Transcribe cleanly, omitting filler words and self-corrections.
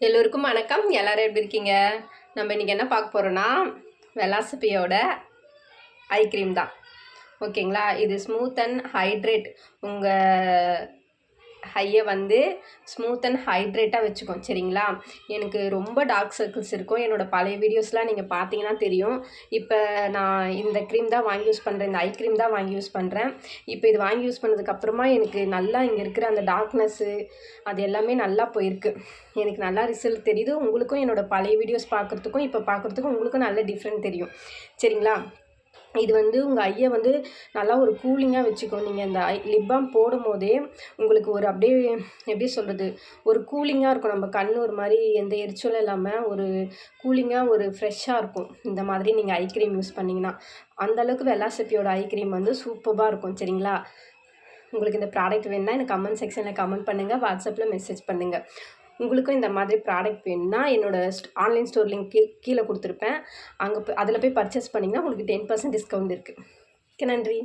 எல்லோருக்கும் வணக்கம். எல்லாரும் எப்படி இருக்கீங்க? நம்ம இன்றைக்கி என்ன பார்க்க போகிறோன்னா, வெலாசிபியோட ஐ க்ரீம் தான். ஓகேங்களா? இது ஸ்மூத் அண்ட் ஹைட்ரேட் உங்கள் ஹையை வந்து ஸ்மூத் அண்ட் ஹைட்ரேட்டாக வச்சுக்கோம். சரிங்களா? எனக்கு ரொம்ப டார்க் சர்க்கிள்ஸ் இருக்கும். என்னோடய பழைய வீடியோஸ்லாம் நீங்கள் பார்த்தீங்கன்னா தெரியும். இப்போ நான் இந்த க்ரீம் தான் வாங்கி யூஸ் பண்ணுறேன். இந்த ஐ க்ரீம் தான் வாங்கி யூஸ் பண்ணுறேன். இப்போ இது வாங்கி யூஸ் பண்ணதுக்கப்புறமா எனக்கு நல்லா இங்கே இருக்கிற அந்த டார்க்னஸ்ஸு அது எல்லாமே நல்லா போயிருக்கு. எனக்கு நல்லா ரிசல்ட் தெரியுது. உங்களுக்கும் என்னோடய பழைய வீடியோஸ் பார்க்குறதுக்கும் இப்போ பார்க்குறதுக்கும் உங்களுக்கும் நல்ல டிஃப்ரெண்ட் தெரியும். சரிங்களா? இது வந்து உங்கள் ஐயை வந்து நல்லா ஒரு கூலிங்காக வச்சுக்கும். நீங்கள் இந்த லிப் பாம் போடும்போதே உங்களுக்கு ஒரு அப்படியே எப்படி சொல்கிறது, ஒரு கூலிங்காக இருக்கும். நம்ம கண் ஒரு மாதிரி எந்த எரிச்சலும் இல்லாமல் ஒரு கூலிங்காக ஒரு ஃப்ரெஷ்ஷாக இருக்கும். இந்த மாதிரி நீங்கள் ஐ க்ரீம் யூஸ் பண்ணிங்கன்னா அந்தளவுக்கு வெலாசிபியோட ஐ க்ரீம் வந்து சூப்பராக இருக்கும். சரிங்களா? உங்களுக்கு இந்த ப்ராடக்ட் வேணுன்னா எனக்கு கமெண்ட் செக்ஷனில் கமெண்ட் பண்ணுங்கள், வாட்ஸ்அப்பில் மெசேஜ் பண்ணுங்கள். உங்களுக்கும் இந்த மாதிரி ப்ராடக்ட் வேணும்னா என்னோடய ஆன்லைன் ஸ்டோர் லிங்க் கீழே கொடுத்துருப்பேன். அங்கே அதில் போய் பர்ச்சேஸ் பண்ணிங்கன்னா உங்களுக்கு 10% டிஸ்கவுண்ட் இருக்குது. நன்றி.